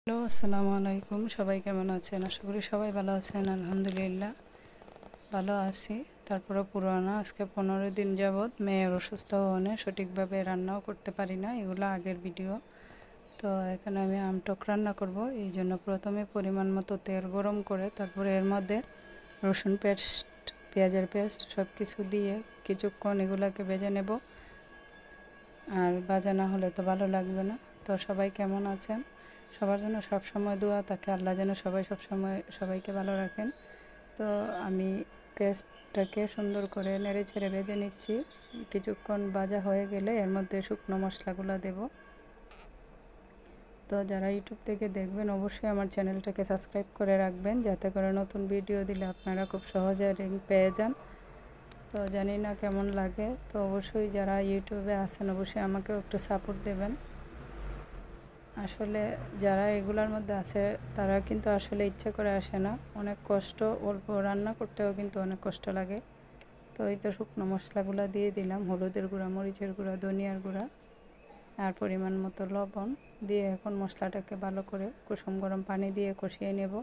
Hello, আসসালামু আলাইকুম। সবাই কেমন আছেন? আশা করি সবাই ভালো আছেন। আলহামদুলিল্লাহ ভালো আছি। তারপরে পুরানো আজকে 15 দিন যাবৎ মেয়ের অসুস্থ হওয়ানে সঠিকভাবে রান্নাও করতে পারি না। এগুলো আগের ভিডিও। তো এখানে আমি আমটক রান্না করব। এই জন্য প্রথমে পরিমাণ মতো তেল গরম করে তারপরে এর মধ্যে রসুন পেস্ট, পেঁয়াজের পেস্ট সব কিছু দিয়ে কিছুক্ষণ এগুলোকে ভেজে নেব। আর ভাজা না হলে তো ভালো লাগবে না। তো সবাই কেমন আছেন? সবার জন্য সব সময় দোয়া থাকে, আল্লাহ যেন সবসময় সবাইকে ভালো রাখেন। তো আমি পেস্টটাকে সুন্দর করে নেড়ে ছেড়ে ভেজে নিচ্ছি। কিছুক্ষণ ভাজা হয়ে গেলে এর মধ্যে শুকনো মশলাগুলো দেব। তো যারা ইউটিউব থেকে দেখবেন অবশ্যই আমার চ্যানেলটাকে সাবস্ক্রাইব করে রাখবেন, যাতে করে নতুন ভিডিও দিলে আপনারা খুব সহজে লিংক পেয়ে যান। তো জানি না কেমন লাগে, তো অবশ্যই যারা ইউটিউবে আছেন অবশ্যই আমাকেও একটু সাপোর্ট দেবেন। আসলে যারা এগুলোর মধ্যে আছে তারা কিন্তু আসলে ইচ্ছা করে আসে না, অনেক কষ্ট, অল্প রান্না করতেও কিন্তু অনেক কষ্ট লাগে। তো এই তো শুকনো মশলাগুলো দিয়ে দিলাম, হলুদের গুঁড়া, মরিচের গুঁড়া, ধনিয়ার গুঁড়া আর পরিমাণ মতো লবণ দিয়ে এখন মশলাটাকে ভালো করে কুসুম গরম পানি দিয়ে কষিয়ে নেব।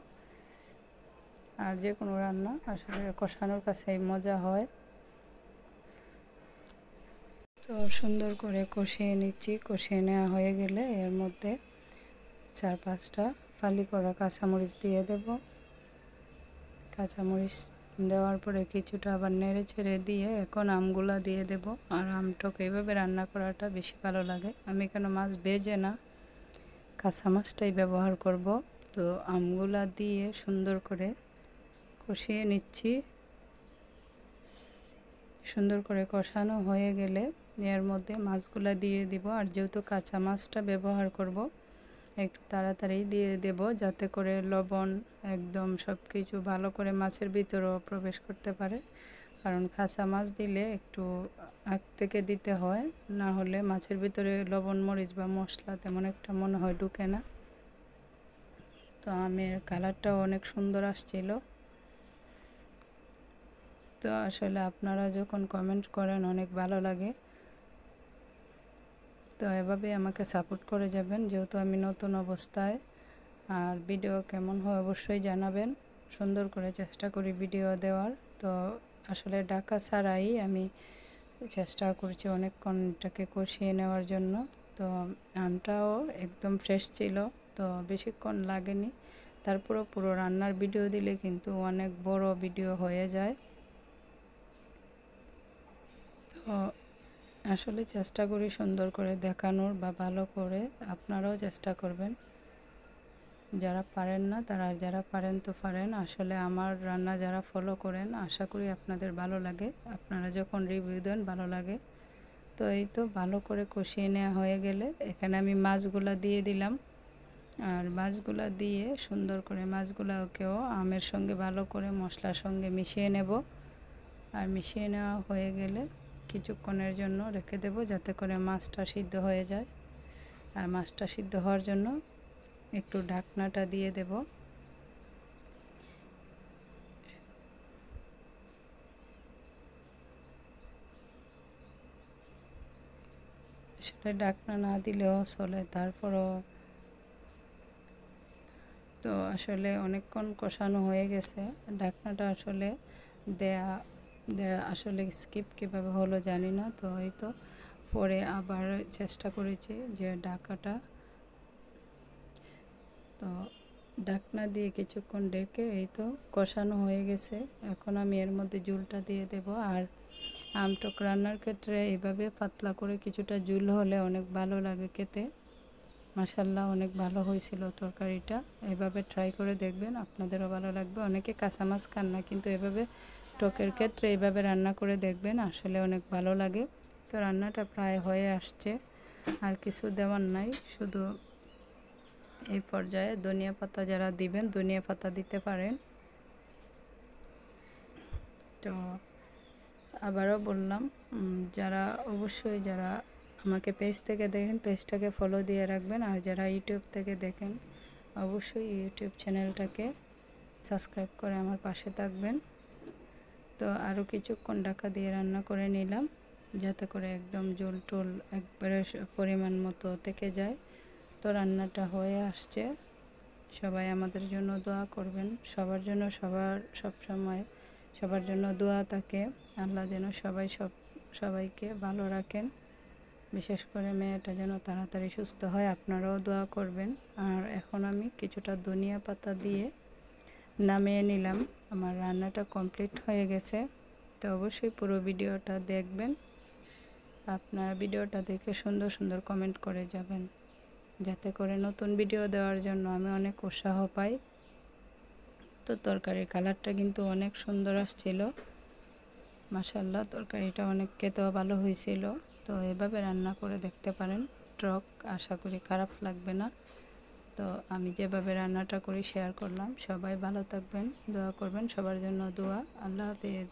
আর যে কোনো রান্না আসলে কষানোর কাছেই মজা হয়। তো সুন্দর করে কষিয়ে নিচ্ছি। কষিয়ে নেওয়া হয়ে গেলে এর মধ্যে 4-5টা ফালি করা কাঁচামরিচ দিয়ে দেব। কাঁচামরিচ দেওয়ার পরে কিছুটা আবার নেড়ে ছেড়ে দিয়ে এখন আমগুলা দিয়ে দেব। আর আমটাকে এইভাবে রান্না করাটা বেশি ভালো লাগে। আমি কেন মাছ ভেজে না, কাঁচা মাছটাই ব্যবহার করব। তো আমগুলা দিয়ে সুন্দর করে কষিয়ে নিচ্ছি। সুন্দর করে কষানো হয়ে গেলে এর মধ্যে মাছগুলা দিয়ে দিব। আর যেহেতু কাঁচা মাছটা ব্যবহার করব, একটু তাড়াতাড়ি দিয়ে দেব, যাতে করে লবণ একদম সব কিছু ভালো করে মাছের ভিতরেও প্রবেশ করতে পারে। কারণ কাঁচা মাছ দিলে একটু আগ থেকে দিতে হয়, না হলে মাছের ভিতরে লবণ, মরিচ বা মশলা তেমন একটা মনে হয় ঢুকে না। তো আমের কালারটাও অনেক সুন্দর আসছিল। তো আসলে আপনারা যখন কমেন্ট করেন অনেক ভালো লাগে। তো এভাবে আমাকে সাপোর্ট করে যাবেন, যেহেতু আমি নতুন অবস্থায়। আর ভিডিও কেমন হয় অবশ্যই জানাবেন। সুন্দর করে চেষ্টা করি ভিডিও দেওয়ার। তো আসলে ঢাকা ছাড়াই আমি চেষ্টা করছি অনেকক্ষণ এটাকে কষিয়ে নেওয়ার জন্য। তো আমটাও একদম ফ্রেশ ছিল, তো বেশিক্ষণ লাগেনি। তারপরও পুরো রান্নার ভিডিও দিলে কিন্তু অনেক বড় ভিডিও হয়ে যায়। তো আসলে চেষ্টা করি সুন্দর করে দেখানোর বা ভালো করে। আপনারাও চেষ্টা করবেন। যারা পারেন না তারা, যারা পারেন তো পারেন। আসলে আমার রান্না যারা ফলো করেন আশা করি আপনাদের ভালো লাগে, আপনারা যখন রিভিউ দেন ভালো লাগে। তো এই তো ভালো করে কষিয়ে নেওয়া হয়ে গেলে এখানে আমি মাছগুলা দিয়ে দিলাম। আর মাছগুলা দিয়ে সুন্দর করে মাছগুলাকেও আমের সঙ্গে ভালো করে মশলার সঙ্গে মিশিয়ে নেব। আর মিশিয়ে নেওয়া হয়ে গেলে কিছুক্ষণের জন্য রেখে দেব, যাতে করে মাছটা সিদ্ধ হয়ে যায়। আর মাছটা সিদ্ধ হওয়ার জন্য একটু ঢাকনাটা দিয়ে দেব। আসলে ঢাকনা না দিলেও চলে, তারপরও তো আসলে অনেকক্ষণ কষানো হয়ে গেছে। ঢাকনাটা আসলে দেয়া দেয়া আসলে স্কিপ কীভাবে হলো জানি না। তো এই তো পরে আবার চেষ্টা করেছি যে ঢাকাটা, তো ঢাকনা দিয়ে কিছুক্ষণ ডেকে এই তো কষানো হয়ে গেছে। এখন আমি এর মধ্যে ঝোলটা দিয়ে দেব। আর আমটক রান্নার ক্ষেত্রে এইভাবে পাতলা করে কিছুটা ঝোল হলে অনেক ভালো লাগে খেতে। মাশাল্লাহ অনেক ভালো হয়েছিল তরকারিটা। এভাবে ট্রাই করে দেখবেন, আপনাদেরও ভালো লাগবে। অনেকে কাঁচা মাছ খান না, কিন্তু এভাবে টকের ক্ষেত্রে এইভাবে রান্না করে দেখবেন, আসলে অনেক ভালো লাগে। তো রান্নাটা প্রায় হয়ে আসছে, আর কিছু দেওয়ার নাই। শুধু এই পর্যায়ে ধনিয়া পাতা যারা দিবেন ধনিয়া পাতা দিতে পারেন। তো আবারও বললাম, যারা অবশ্যই যারা আমাকে পেজ থেকে দেখেন পেজটাকে ফলো দিয়ে রাখবেন। আর যারা ইউটিউব থেকে দেখেন অবশ্যই ইউটিউব চ্যানেলটাকে সাবস্ক্রাইব করে আমার পাশে থাকবেন। তো আরও কিছুক্ষণ ঢাকা দিয়ে রান্না করে নিলাম, যাতে করে একদম ঝোল টোল একবারে পরিমাণ মতো থেকে যায়। তো রান্নাটা হয়ে আসছে। সবাই আমাদের জন্য দোয়া করবেন। সবার জন্য সবসময় সবার জন্য দোয়া থাকে। আল্লাহ যেন সবাইকে ভালো রাখেন। বিশেষ করে মেয়েটা যেন তাড়াতাড়ি সুস্থ হয়, আপনারাও দোয়া করবেন। আর এখন আমি কিছুটা ধনিয়া পাতা দিয়ে নামিয়ে নিলাম। আমার রান্নাটা কমপ্লিট হয়ে গেছে। তো অবশ্যই পুরো ভিডিওটা দেখবেন। আপনার ভিডিওটা দেখে সুন্দর সুন্দর কমেন্ট করে যাবেন, যাতে করে নতুন ভিডিও দেওয়ার জন্য আমি অনেক উৎসাহ পাই। তো তরকারির কালারটা কিন্তু অনেক সুন্দর আসছিল, মাশাআল্লাহ। তরকারিটা অনেক খেতেও ভালো হয়েছিল। তো এভাবে রান্না করে দেখতে পারেন, টক আশা করি খারাপ লাগবে না। তো আমি যেভাবে রান্নাটা করি শেয়ার করলাম। সবাই ভালো থাকবেন, দোয়া করবেন, সবার জন্য দোয়া। আল্লাহ হাফেজ।